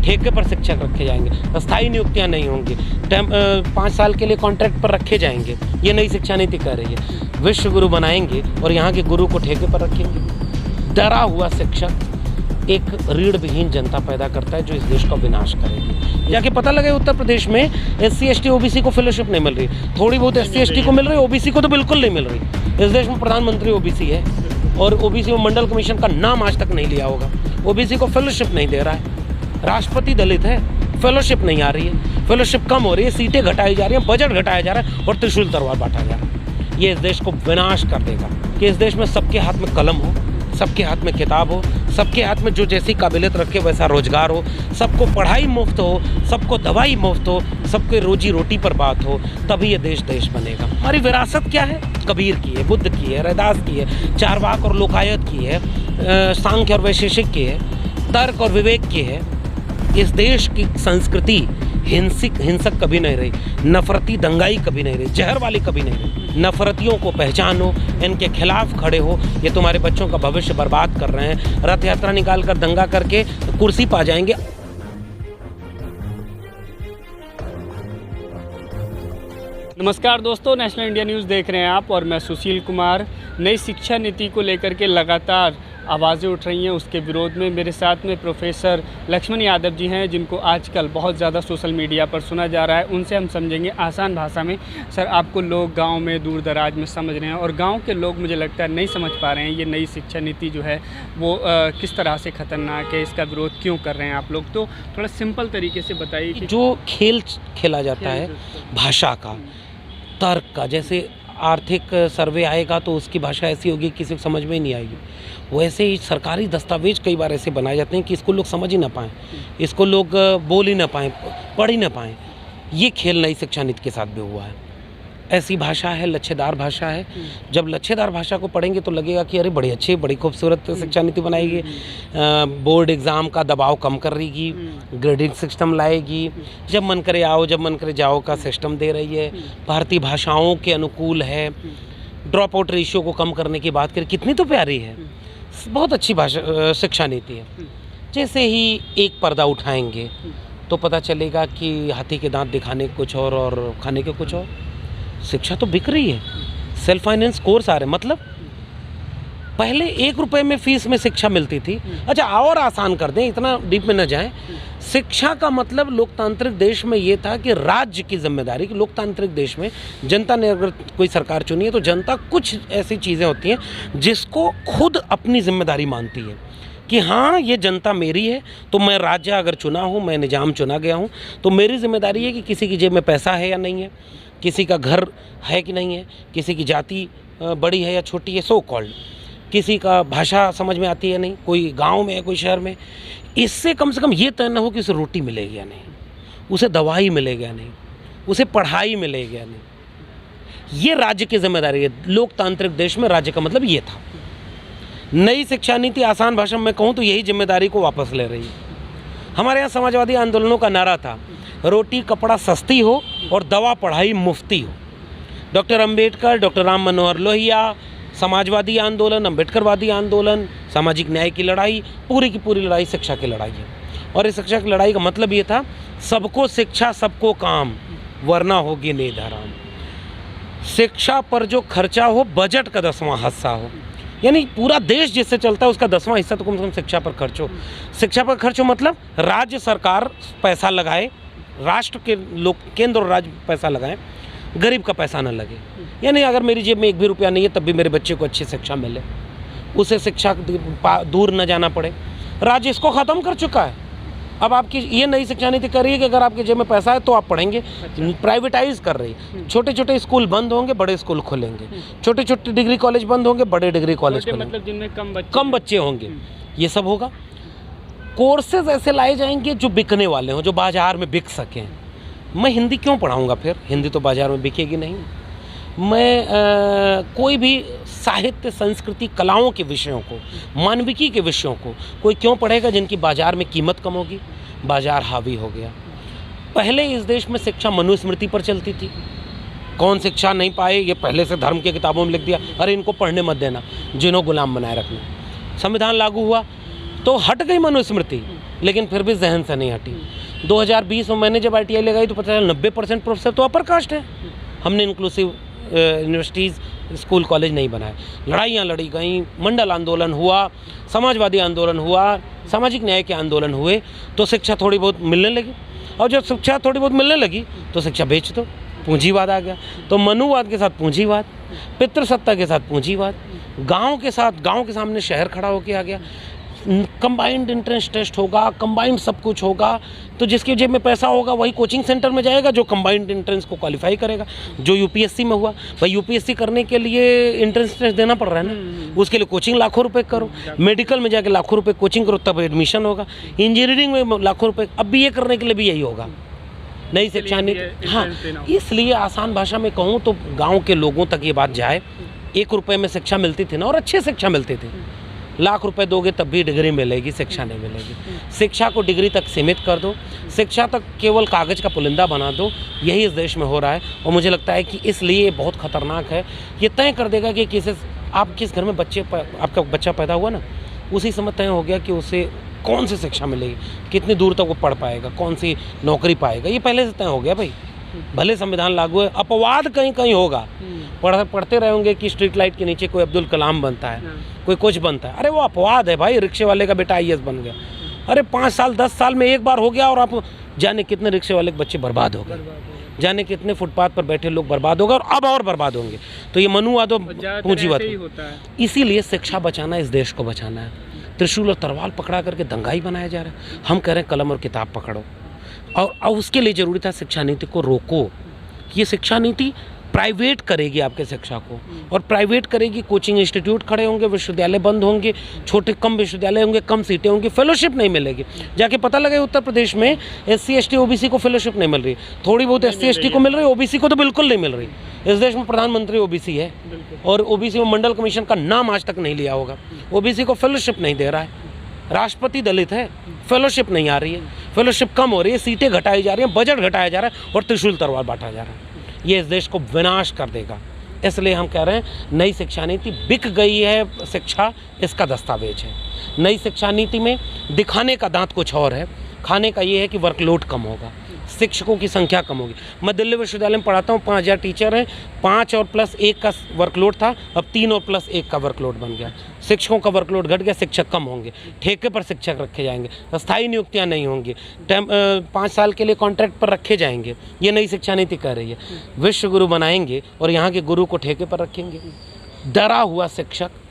ठेके पर शिक्षक रखे जाएंगे, अस्थायी नियुक्तियां नहीं होंगी, 5 साल के लिए कॉन्ट्रैक्ट पर रखे जाएंगे। ये नई शिक्षा नीति कह रही है। विश्व गुरु बनाएंगे और यहाँ के गुरु को ठेके पर रखेंगे। डरा हुआ शिक्षक एक रीढ़ विहीन जनता पैदा करता है जो इस देश का विनाश करेगी। जाके पता लगे उत्तर प्रदेश में SC ST OBC को फेलोशिप नहीं मिल रही, थोड़ी बहुत SC ST को मिल रही, OBC को तो बिल्कुल नहीं मिल रही। इस देश में प्रधानमंत्री OBC है और OBC में मंडल कमीशन का नाम आज तक नहीं लिया होगा। OBC को फेलोशिप नहीं दे रहा है। राष्ट्रपति दलित है, फेलोशिप नहीं आ रही है, फेलोशिप कम हो रही है, सीटें घटाई जा रही हैं, बजट घटाया जा रहा है और त्रिशूल तलवार बांटा जा रहा है। ये इस देश को विनाश कर देगा कि इस देश में सबके हाथ में कलम हो, सबके हाथ में किताब हो, सबके हाथ में जो जैसी काबिलियत रखे वैसा रोजगार हो, सबको पढ़ाई मुफ्त हो, सबको दवाई मुफ्त हो, सबके रोजी रोटी पर बात हो, तभी ये देश देश बनेगा। हमारी विरासत क्या है? कबीर की है, बुद्ध की है, रैदास की है, चारवाक और लोकायत की है, सांख्य और वैशेषिक की है, तर्क और विवेक की है। इस देश की संस्कृति हिंसक कभी नहीं रही, नफरती दंगाई कभी नहीं रही, जहर वाली कभी नहीं रही। नफरतियों को पहचानो, इनके खिलाफ खड़े हो। ये तुम्हारे बच्चों का भविष्य बर्बाद कर रहे हैं। रथ यात्रा निकाल कर दंगा करके कुर्सी पा जाएंगे। नमस्कार दोस्तों, नेशनल इंडिया न्यूज़ देख रहे हैं आप और मैं सुशील कुमार। नई शिक्षा नीति को लेकर के लगातार आवाज़ें उठ रही हैं, उसके विरोध में मेरे साथ में प्रोफेसर लक्ष्मण यादव जी हैं, जिनको आजकल बहुत ज़्यादा सोशल मीडिया पर सुना जा रहा है। उनसे हम समझेंगे आसान भाषा में। सर, आपको लोग गांव में दूर दराज में समझ रहे हैं और गांव के लोग मुझे लगता है नहीं समझ पा रहे हैं ये नई शिक्षा नीति जो है वो किस तरह से ख़तरनाक है, इसका विरोध क्यों कर रहे हैं आप लोग। तो थोड़ा सिंपल तरीके से बताइए कि जो खेल खेला जाता है भाषा का, तर्क का, जैसे आर्थिक सर्वे आएगा तो उसकी भाषा ऐसी होगी किसी को समझ में ही नहीं आएगी। वैसे ही सरकारी दस्तावेज कई बार ऐसे बनाए जाते हैं कि इसको लोग समझ ही ना पाएँ, इसको लोग बोल ही ना पाएँ, पढ़ ही ना पाएँ। ये खेल नई शिक्षा नीति के साथ भी हुआ है। ऐसी भाषा है, लच्छेदार भाषा है। जब लच्छेदार भाषा को पढ़ेंगे तो लगेगा कि अरे बड़ी अच्छी, बड़ी खूबसूरत शिक्षा नीति बनाएगी, बोर्ड एग्ज़ाम का दबाव कम कर रही, ग्रेडिंग सिस्टम लाएगी, जब मन करे आओ जब मन करे जाओ का सिस्टम दे रही है, भारतीय भाषाओं के अनुकूल है, ड्रॉप आउट रेशियो को कम करने की बात करें, कितनी तो प्यारी है, बहुत अच्छी भाषा शिक्षा नीति है। जैसे ही एक पर्दा उठाएंगे तो पता चलेगा कि हाथी के दांत दिखाने कुछ और खाने के कुछ और। शिक्षा तो बिक रही है, सेल्फ फाइनेंस कोर्स आ रहे हैं। मतलब पहले 1 रुपये में फीस में शिक्षा मिलती थी। अच्छा, और आसान कर दें, इतना डीप में न जाएं। शिक्षा का मतलब लोकतांत्रिक देश में ये था कि राज्य की जिम्मेदारी, कि लोकतांत्रिक देश में जनता ने अगर कोई सरकार चुनी है तो जनता कुछ ऐसी चीज़ें होती हैं जिसको खुद अपनी जिम्मेदारी मानती है कि हाँ ये जनता मेरी है, तो मैं राज्य अगर चुना हूँ, मैं निजाम चुना गया हूँ, तो मेरी जिम्मेदारी है कि किसी की जेब में पैसा है या नहीं है, किसी का घर है कि नहीं है, किसी की जाति बड़ी है या छोटी है, सो कॉल्ड, किसी का भाषा समझ में आती है नहीं, कोई गांव में है कोई शहर में। इससे कम से कम ये तय न हो कि उसे रोटी मिलेगी या नहीं, उसे दवाई मिलेगी या नहीं, उसे पढ़ाई मिलेगी या नहीं। ये राज्य की जिम्मेदारी है। लोकतांत्रिक देश में राज्य का मतलब ये था। नई शिक्षा नीति आसान भाषा में कहूँ तो यही जिम्मेदारी को वापस ले रही है। हमारे यहाँ समाजवादी आंदोलनों का नारा था, रोटी कपड़ा सस्ती हो और दवा पढ़ाई मुफ्ती हो। डॉक्टर अंबेडकर, डॉक्टर राम मनोहर लोहिया, समाजवादी आंदोलन, अंबेडकरवादी आंदोलन, सामाजिक न्याय की लड़ाई, पूरी की पूरी लड़ाई शिक्षा की लड़ाई है। और इस शिक्षा की लड़ाई का मतलब ये था, सबको शिक्षा सबको काम, वरना होगी नींद हराम। शिक्षा पर जो खर्चा हो बजट का 10वां हिस्सा हो, यानी पूरा देश जिससे चलता है उसका 10वां हिस्सा तो कम से कम शिक्षा पर खर्च हो। शिक्षा पर खर्च हो मतलब राज्य सरकार पैसा लगाए, राष्ट्र के लोग, केंद्र और राज्य पैसा लगाएं, गरीब का पैसा न लगे। यानी अगर मेरी जेब में 1 भी रुपया नहीं है तब भी मेरे बच्चे को अच्छी शिक्षा मिले, उसे शिक्षा दूर न जाना पड़े। राज्य इसको ख़त्म कर चुका है। अब आपकी ये नई शिक्षा नीति कर रही है कि अगर आपके जेब में पैसा है तो आप पढ़ेंगे। प्राइवेटाइज कर रही है। छोटे छोटे स्कूल बंद होंगे, बड़े स्कूल खुलेंगे। छोटे छोटे डिग्री कॉलेज बंद होंगे, बड़े डिग्री कॉलेज खुलेंगे। मतलब जिनमें कम बच्चे होंगे, ये सब होगा। कोर्सेज ऐसे लाए जाएंगे जो बिकने वाले हों, जो बाजार में बिक सकें। मैं हिंदी क्यों पढ़ाऊँगा फिर? हिंदी तो बाजार में बिकेगी नहीं। मैं कोई भी साहित्य, संस्कृति, कलाओं के विषयों को, मानविकी के विषयों को कोई क्यों पढ़ेगा जिनकी बाजार में कीमत कम होगी? बाजार हावी हो गया। पहले इस देश में शिक्षा मनुस्मृति पर चलती थी। कौन शिक्षा नहीं पाए ये पहले से धर्म की किताबों में लिख दिया, अरे इनको पढ़ने मत देना, जिन्हों गुलाम बनाए रखना। संविधान लागू हुआ तो हट गई मनुस्मृति, लेकिन फिर भी जहन से नहीं हटी। 2020 में मैंने जब ITI लगाई तो पता चला 90% प्रोफेसर तो अपर कास्ट है। हमने इंक्लूसिव यूनिवर्सिटीज़ स्कूल कॉलेज नहीं बनाए। लड़ाइयाँ लड़ी गई, मंडल आंदोलन हुआ, समाजवादी आंदोलन हुआ, सामाजिक न्याय के आंदोलन हुए, तो शिक्षा थोड़ी बहुत मिलने लगी। और जब शिक्षा थोड़ी बहुत मिलने लगी तो शिक्षा बेच दो, पूंजीवाद आ गया। तो मनुवाद के साथ पूंजीवाद, पितृसत्ता के साथ पूंजीवाद, गांव के सामने शहर खड़ा होकर आ गया। कंबाइंड एंट्रेंस टेस्ट होगा, कंबाइंड सब कुछ होगा, तो जिसके जेब में पैसा होगा वही कोचिंग सेंटर में जाएगा जो कंबाइंड एंट्रेंस को क्वालिफाई करेगा। जो UPSC में हुआ, भाई UPSC करने के लिए एंट्रेंस टेस्ट देना पड़ रहा है ना, उसके लिए कोचिंग लाखों रुपए करो, मेडिकल में जाके लाखों रुपए कोचिंग करो तब एडमिशन होगा, इंजीनियरिंग में लाखों रुपए, अब BA करने के लिए भी यही होगा। नई शिक्षा नीति, हाँ, इसलिए आसान भाषा में कहूँ तो गाँव के लोगों तक ये बात जाए। 1 रुपये में शिक्षा मिलती थी ना, और अच्छी शिक्षा मिलती थी। लाख रुपए दोगे तब भी डिग्री मिलेगी, शिक्षा नहीं मिलेगी। शिक्षा को डिग्री तक सीमित कर दो, शिक्षा तक केवल कागज़ का पुलिंदा बना दो, यही इस देश में हो रहा है। और मुझे लगता है कि इसलिए ये बहुत ख़तरनाक है। ये तय कर देगा कि आप किस घर में आपका बच्चा पैदा हुआ ना, उसी समय तय हो गया कि उसे कौन सी शिक्षा मिलेगी, कितनी दूर तक वो पढ़ पाएगा, कौन सी नौकरी पाएगा, ये पहले से तय हो गया भाई। भले संविधान लागू है, अपवाद कहीं कहीं होगा। पढ़ते रहेंगे कि स्ट्रीट लाइट के नीचे कोई अब्दुल कलाम बनता है, कोई कुछ बनता है, अरे वो अपवाद है भाई। रिक्शे वाले का बेटा IAS बन गया, अरे 5 साल 10 साल में एक बार हो गया, और आप जाने कितने रिक्शे वाले के बच्चे बर्बाद हो गए, जाने कितने फुटपाथ पर बैठे लोग बर्बाद हो गए, और अब और बर्बाद होंगे। तो ये मनुवाद और पूंजीवाद। इसीलिए शिक्षा बचाना, इस देश को बचाना है। त्रिशूल और तलवार पकड़ा करके दंगाई बनाया जा रहा है। हम कह रहे हैं कलम और किताब पकड़ो, और उसके लिए ज़रूरी था शिक्षा नीति को रोको। ये शिक्षा नीति प्राइवेट करेगी आपके शिक्षा को, और प्राइवेट करेगी, कोचिंग इंस्टीट्यूट खड़े होंगे, विश्वविद्यालय बंद होंगे, छोटे कम विश्वविद्यालय होंगे, कम सीटें होंगी, फेलोशिप नहीं मिलेगी। जाके पता लगे उत्तर प्रदेश में SC ST OBC को फेलोशिप नहीं मिल रही, थोड़ी बहुत SC ST को मिल रही है, OBC को तो बिल्कुल नहीं मिल रही। इस देश में प्रधानमंत्री OBC है, और OBC में मंडल कमीशन का नाम आज तक नहीं लिया होगा। OBC को फेलोशिप नहीं दे रहा है। राष्ट्रपति दलित है, फेलोशिप नहीं आ रही है, फेलोशिप कम हो रही है, सीटें घटाई जा रही हैं, बजट घटाया जा रहा है, और त्रिशूल तलवार बांटा जा रहा है। ये इस देश को विनाश कर देगा। इसलिए हम कह रहे हैं नई शिक्षा नीति बिक गई है। शिक्षा इसका दस्तावेज है। नई शिक्षा नीति में दिखाने का दांत कुछ और है, खाने का ये है कि वर्कलोड कम होगा, शिक्षकों की संख्या कम होगी। मैं दिल्ली विश्वविद्यालय में पढ़ाता हूँ, 5000 टीचर हैं, 5 और प्लस 1 का वर्कलोड था, अब 3 और प्लस 1 का वर्कलोड बन गया। शिक्षकों का वर्कलोड घट गया, शिक्षक कम होंगे, ठेके पर शिक्षक रखे जाएंगे, अस्थायी नियुक्तियां नहीं होंगी, 5 साल के लिए कॉन्ट्रैक्ट पर रखे जाएंगे। ये नई शिक्षा नीति कह रही है। विश्व गुरु बनाएंगे और यहाँ के गुरु को ठेके पर रखेंगे। डरा हुआ शिक्षक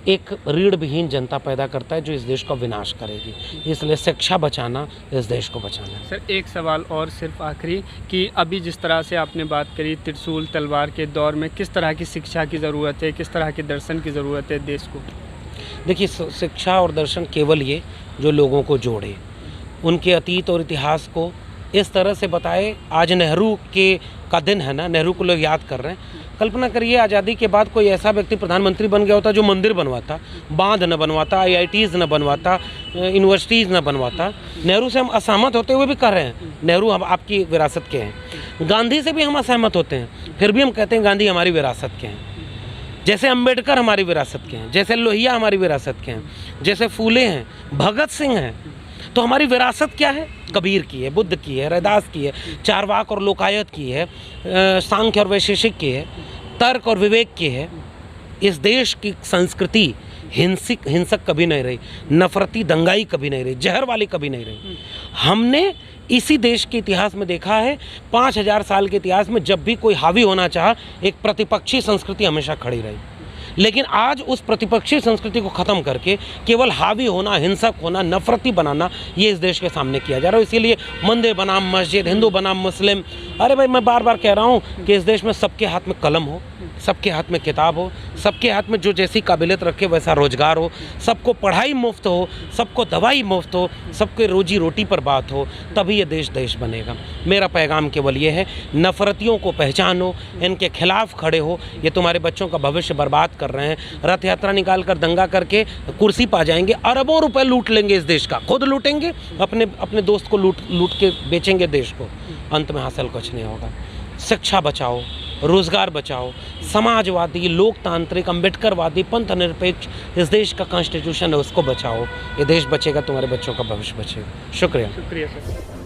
एक रीढ़ विहीन जनता पैदा करता है जो इस देश का विनाश करेगी। इसलिए शिक्षा बचाना, इस देश को बचाना है। सर, एक सवाल और सिर्फ आखिरी, कि अभी जिस तरह से आपने बात करी त्रिशूल तलवार के दौर में किस तरह की शिक्षा की ज़रूरत है, किस तरह के दर्शन की ज़रूरत है देश को? देखिए, शिक्षा और दर्शन केवल ये जो लोगों को जोड़े, उनके अतीत और इतिहास को इस तरह से बताए। आज नेहरू का दिन है ना, नेहरू को लोग याद कर रहे हैं। कल्पना करिए आज़ादी के बाद कोई ऐसा व्यक्ति प्रधानमंत्री बन गया होता जो मंदिर बनवाता, बांध न बनवाता, IITs न बनवाता, यूनिवर्सिटीज़ न बनवाता। नेहरू से हम असहमत होते हुए भी कर रहे हैं, नेहरू हम आपकी विरासत के हैं। गांधी से भी हम असहमत होते हैं, फिर भी हम कहते हैं गांधी हमारी विरासत के हैं। जैसे अंबेडकर हमारी विरासत के हैं, जैसे लोहिया हमारी विरासत के हैं, जैसे फूले हैं, भगत सिंह हैं। तो हमारी विरासत क्या है? कबीर की है, बुद्ध की है, रैदास की है, चारवाक और लोकायत की है, सांख्य और वैशेषिक की है, तर्क और विवेक की है। इस देश की संस्कृति हिंसक कभी नहीं रही, नफरती दंगाई कभी नहीं रही, जहर वाली कभी नहीं रही। हमने इसी देश के इतिहास में देखा है, 5000 साल के इतिहास में जब भी कोई हावी होना चाहा, एक प्रतिपक्षी संस्कृति हमेशा खड़ी रही। लेकिन आज उस प्रतिपक्षी संस्कृति को ख़त्म करके केवल हावी होना, हिंसक होना, नफरती बनाना, ये इस देश के सामने किया जा रहा है। इसीलिए मंदिर बनाम मस्जिद, हिंदू बनाम मुस्लिम। अरे भाई, मैं बार बार कह रहा हूँ कि इस देश में सबके हाथ में कलम हो, सबके हाथ में किताब हो, सबके हाथ में जो जैसी काबिलियत रखे वैसा रोजगार हो, सबको पढ़ाई मुफ्त हो, सबको दवाई मुफ्त हो, सबके रोजी रोटी पर बात हो, तभी ये देश देश बनेगा। मेरा पैगाम केवल ये है, नफरतियों को पहचानो, इनके खिलाफ खड़े हो। ये तुम्हारे बच्चों का भविष्य बर्बाद कर रहे हैं। रथ यात्रा निकाल कर दंगा करके कुर्सी पा जाएंगे, अरबों रुपए लूट लेंगे इस देश का, खुद लूटेंगे, अपने दोस्त को लूट के बेचेंगे देश को। अंत में हासिल कुछ नहीं होगा। शिक्षा बचाओ, रोजगार बचाओ, समाजवादी, लोकतांत्रिक, अम्बेडकरवादी, पंथ निरपेक्ष इस देश का कॉन्स्टिट्यूशन है उसको बचाओ। ये देश बचेगा, तुम्हारे बच्चों का भविष्य बचेगा। शुक्रिया। शुक्रिया सर।